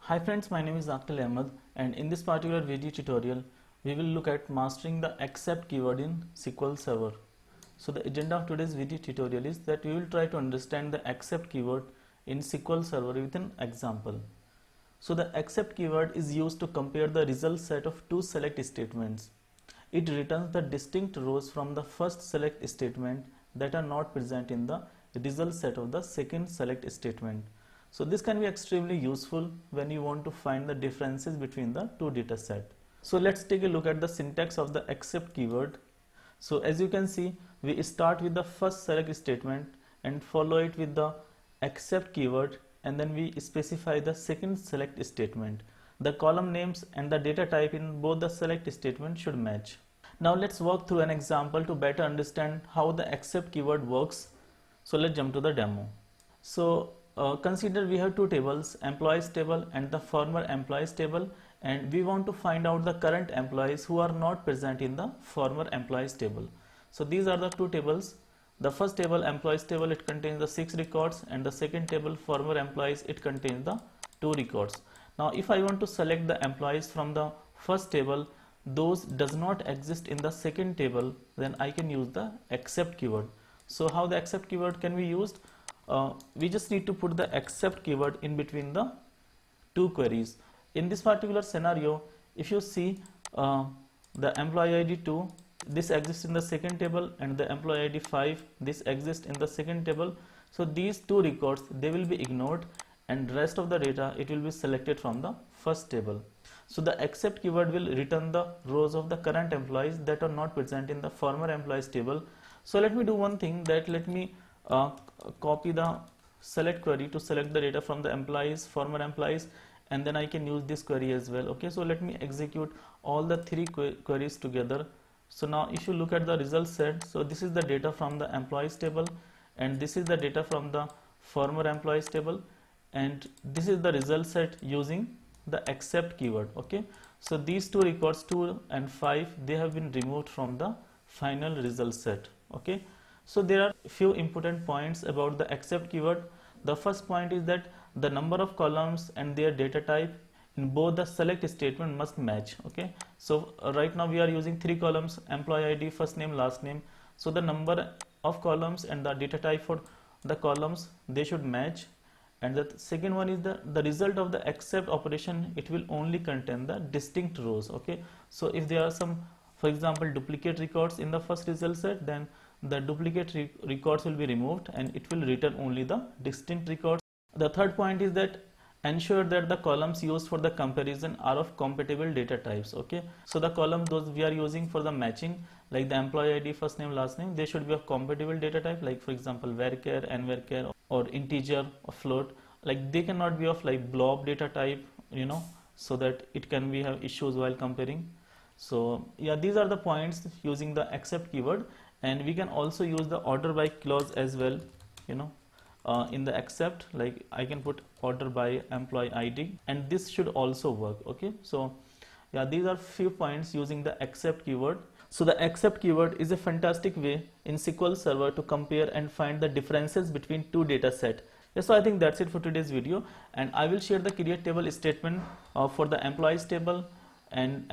Hi friends, my name is Akhil Ahmed, and in this particular video tutorial we will look at mastering the except keyword in SQL Server. So the agenda of today's video tutorial is that we will try to understand the except keyword in SQL Server with an example. So the except keyword is used to compare the result set of two select statements. It returns the distinct rows from the first select statement that are not present in the result set of the second select statement. So this can be extremely useful when you want to find the differences between the two data set. So let's take a look at the syntax of the except keyword. So as you can see, we start with the first select statement and follow it with the except keyword, and then we specify the second select statement. The column names and the data type in both the select statement should match. Now let's walk through an example to better understand how the except keyword works. So let's jump to the demo. So consider we have two tables, employees table and the former employees table, and we want to find out the current employees who are not present in the former employees table. So these are the two tables. The first table, employees table, it contains the 6 records, and the second table, former employees, it contains the 2 records. Now if I want to select the employees from the first table, those does not exist in the second table, then I can use the except keyword. So how the except keyword can be used? We just need to put the except keyword in between the two queries. In this particular scenario, if you see the employee ID 2, this exists in the second table, and the employee ID 5, this exists in the second table. So these two records, they will be ignored, and rest of the data, it will be selected from the first table. So the except keyword will return the rows of the current employees that are not present in the former employees table. So let me do one thing, that let me copy the select query to select the data from the employees, former employees, and then I can use this query as well. Okay, so let me execute all the three queries together. So now if you look at the result set, so this is the data from the employees table, and this is the data from the former employees table, and this is the result set using the except keyword. Okay, so these two records 2 and 5, they have been removed from the final result set. Okay, so there are few important points about the except keyword. The first point is that the number of columns and their data type in both the select statement must match. Okay, so right now we are using 3 columns, employee ID, first name, last name. So the number of columns and the data type for the columns, they should match. And the second one is the result of the except operation, it will only contain the distinct rows. Okay, so if there are some, for example, duplicate records in the first result set, then the duplicate records will be removed and it will return only the distinct records. The third point is that ensure that the columns used for the comparison are of compatible data types. Okay, so the column those we are using for the matching, like the employee ID, first name, last name, they should be of compatible data type, like for example varchar, nvarchar, or integer or float. Like they cannot be of like blob data type, so that it can be have issues while comparing. So yeah, these are the points using the except keyword, and we can also use the order by clause as well, in the except, like I can put order by employee ID, and this should also work. Okay, so yeah, these are few points using the except keyword. So the except keyword is a fantastic way in SQL Server to compare and find the differences between two data set. Yes, so I think that's it for today's video, and I will share the create table statement for the employees table and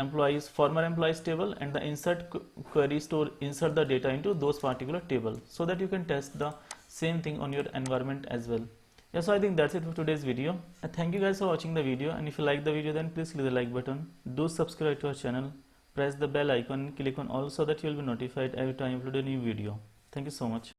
former employees table, and the insert queries to insert the data into those particular table, so that you can test the same thing on your environment as well. Yeah, so I think that's it for today's video. Thank you guys for watching the video, and if you like the video, then please click the like button. Do subscribe to our channel, press the bell icon, click on all, so that you will be notified every time I upload a new video. Thank you so much.